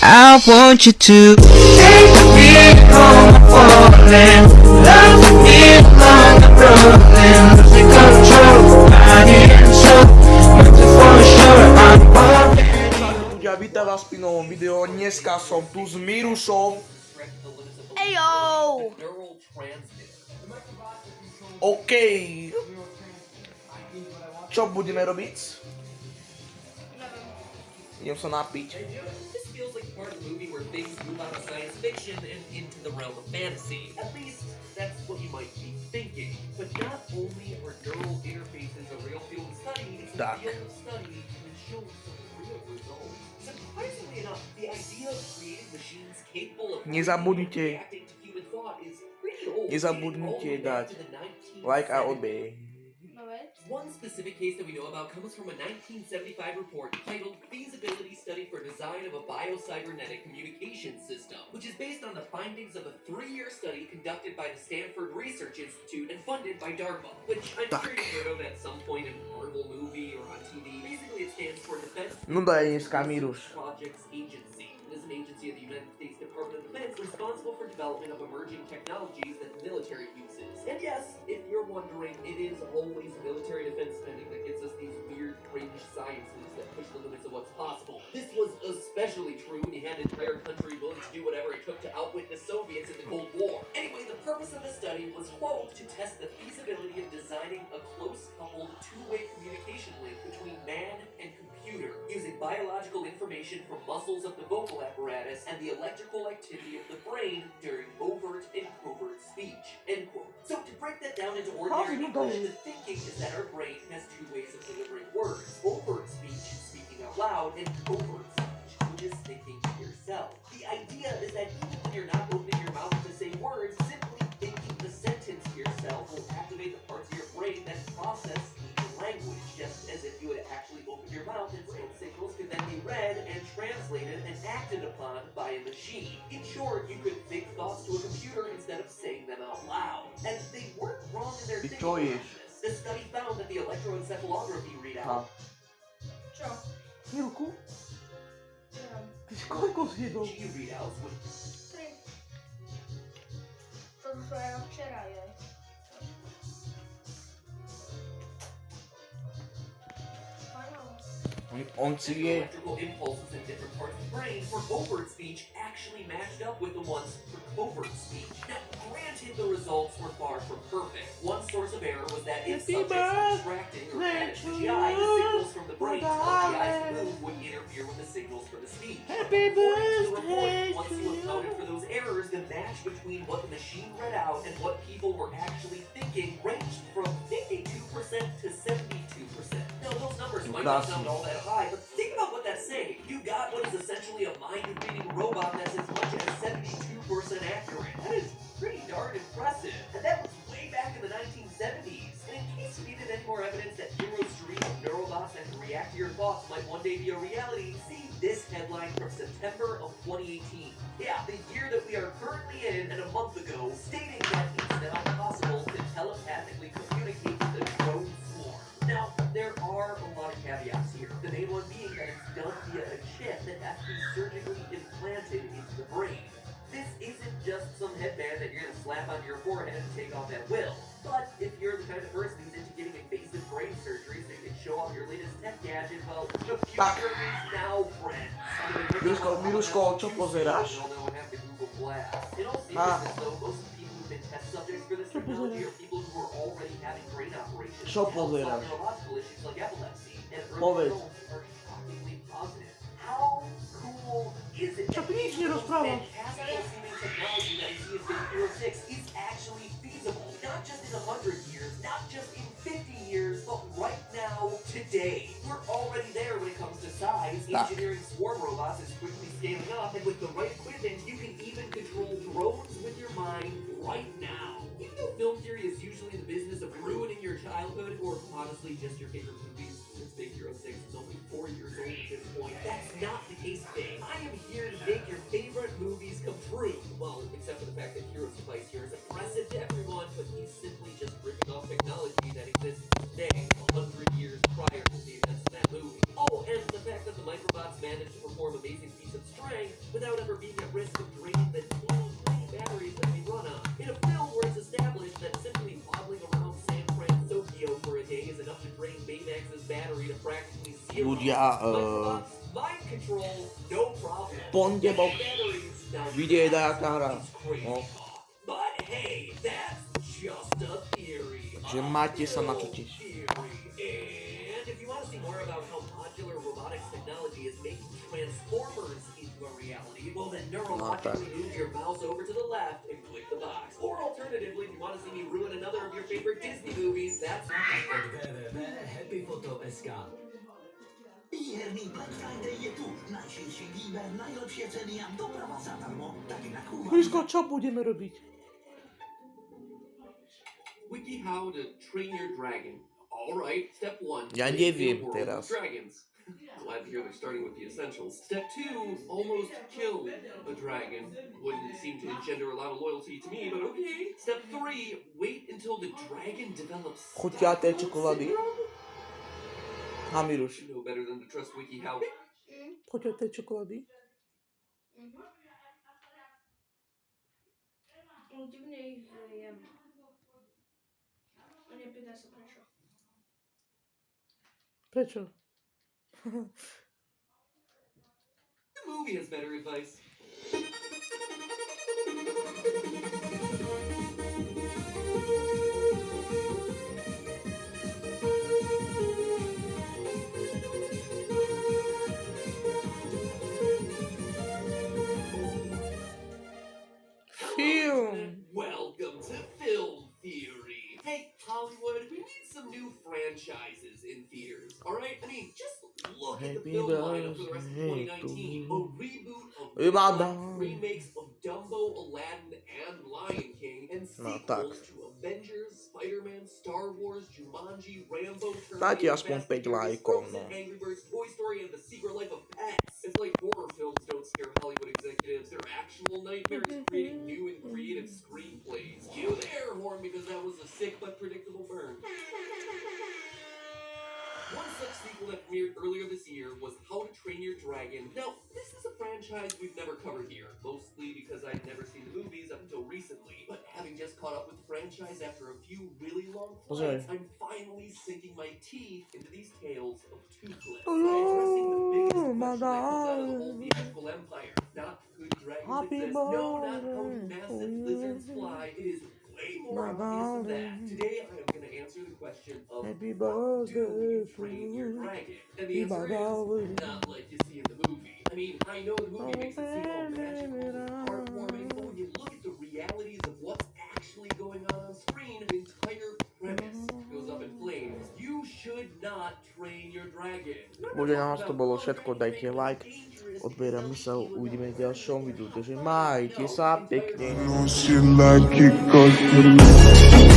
I want you to take me home, falling, love me along the rolling, losing control, body and soul, but for sure I'm walking. Ľudia, vítam vás pri novom videu. Dneska som tu s Mirušom. Ejo! OK. Čo budeme robiť? Idem sa napiť. This feels like part of the movie where things move out of science fiction and into the realm of fantasy. At least, that's what you might be thinking. But not only are neural interfaces a real field of study, it's a field of study that shows some real results. Surprisingly enough, the idea of creating machines capable of reacting to human thought is pretty old. Nezabudnite dať like a obey. One specific case that we know about comes from a 1975 report titled Feasibility Study for Design of a Biocybernetic Communication System, which is based on the findings of a 3-year study conducted by the Stanford Research Institute and funded by DARPA, which I'm sure you've heard of at some point in a Marvel movie or on TV. Basically, it stands for Defense Projects Agency. It is an agency of the United States Department of Defense responsible for development of emerging technologies that the military uses. And yes, if you're wondering, it is always military defense spending that gets us these weird, fringe sciences that push the limits of what's possible. This was especially true when you had an entire country willing to do whatever it took to outwit the Soviets in the Cold War. Anyway, the purpose of the study was, quote, to test the feasibility of designing a close-coupled two-way communication link between man and computer, using biological information from muscles of the vocal apparatus and the electrical activity of the brain during overt and covert speech, end quote. So to break that down into ordinary English, the thinking is that our brain has two ways of delivering words: overt speech, speaking out loud, and covert speech, which is thinking to yourself. The idea is that even when you're not opening your mouth to say words, simply thinking the sentence to yourself will activate the parts of your brain that process speech and language, just as if you would actually open your mouth and smoke signals could then be read and translated and acted upon by a machine. In short, you could think thoughts to a computer instead of saying them out loud. And they weren't wrong in their thinking process. The study found that the electroencephalography readout... Čo? Milku? Ty si koľko zjedol? G readouts would... 3. To som ja včera jedol. On si je... Electrical impulses in different parts of the brain for overt speech actually matched up with the ones for covert speech. Now, granted, the results were far from perfect. One source of error was that if subjects were distracting or had the GI, the signals from the brain telling the eyes to move would interfere with the signals for the speech. Happy According to the report, once you accounted for those errors, the match between what the machine read out and what people were actually thinking ranged from 52% to 72%. Now, those numbers might not sound all that high, but think about what that's saying. You got what is essentially a mind-reading robot that's as much as 72% accurate. That is pretty darn impressive. And that was way back in the 1970s. And in case you needed any more evidence that heroes dream of neurobots and can react to your thoughts might one day be a reality, see this headline from September of 2018. Yeah, the year that we are currently in, and a month ago, stating that it's now possible to telepathically communicate with a drone swarm. Now, there are a lot of caveats here. The main one being that it's done via a chip that has to be surgically implanted into the brain. This isn't just some headband that you're going to slap onto your forehead and take off at will. But if you're the kind of person who's into getting invasive brain surgery so you can show off your latest tech gadget, well, the future is now, friends. Miruško, čo pozeráš? In all seriousness, though, most of the people who've been test subjects for this technology are people who are already having brain operations. Čo pozeráš? Neurological issues like epilepsy, and Povedz. early results are shockingly positive. How cool is it? Čo ty nič nerozprávaš? Fantastical seeming technology that we see in Big Hero 6 is actually feasible. Not just in 100 years, not just in 50 years, but right now, today. We're already there when it comes to size. Engineering swarm robots is quickly scaling up, and with the right equipment, you can even control drones with your mind right now. Even though film theory is usually the business of ruining your childhood, or honestly just your favorite movies, since Big Hero 6 is only 4 years old at this point, that's not the case today. I am here to make your favorite movies come true. Well, except for the fact that Hero's device here is impressive to everyone, but he's simply just ripping off technology that exists today, 100 years prior to the events of that movie. Oh, and the fact that the microbots managed without ever being at risk of draining the 20 batteries that we run on. In a film where it's established that simply wobbling around San Francisco for a day is enough to drain Baymax's battery to practically zero. Ľudia, Mind control, no problem. pondelok Batteries, now vidieť nejaká hra. No, But hey, that's just a theory. že máte sa na čo Theory. tešiť. And if you want to see more about how modular robotics technology is making transformers into a reality, well then neurologically move your mouse over to the left and click the box. Or alternatively, if you want to see me ruin another of your favorite Disney movies, that's www.happyphoto.sk. Výherný Black Friday je tu. Najširší výber, najlepšie ceny a doprava zadarmo. Tak na Kuba. Miško, čo budeme robiť? Wiki how to train your dragon. Alright, step 1. Ja neviem teraz. Dragons. Glad to hear they're starting with the essentials. Step 2, almost kill a dragon. Wouldn't seem to engender a lot of loyalty to me, but okay. Step 3, wait until the dragon develops Chutia tej čokolády? Hamiruš, You know better than to trust Wiki how. chutia tej čokolády? No divne ich jem. A nepýtaj sa prečo. Prečo? The movie has better advice. Film! Welcome to Film Theory. Hey, Hollywood, we need some new franchises in theaters, alright? I mean, just look at the Happy film lineup for the rest of birthday 2019. to A reboot of Ibadan. remakes of Dumbo, Aladdin, and Lion King, and No, sequels tak. to Avengers, Spider-Man, Star Wars, Jumanji, Rambo, Dajte Terminator, aspoň Fast 5 and Furious, lajkov, Frozen, no. Angry Birds, Toy Story, and The Secret Life of Pets. It's like horror films don't scare Hollywood executives. Their actual nightmare is creating new and creative screenplays. You there, Horn, because that was a sick but predictable burn. One such sequel that premiered earlier this year was How to Train Your Dragon. Now, this is a franchise we've never covered here, mostly because I'd never seen the movies up until recently. But having just caught up with the franchise after a few really long flights, I'm finally sinking my teeth into these tales of toothless. Addressing the biggest question that comes out of the whole theatrical empire. Not could dragons Happy exist? No, not how birthday massive to lizards you. fly. It is way more My obvious than that. darling. Today I am going to answer the question of Happy how do you birthday train to your you. dragon? And the My answer darling. is not like you see in the movie. I mean, I know the movie makes it seem all magical and heartwarming, but when you look at the realities of what's actually going on screen, the entire premise goes up in flames. You should not train your dragon. Ľudia, na nás to bolo všetko, dajte like, odberám sa, uvidíme v ďalšom videu, takže majte sa pekne. Shit like it 'cause you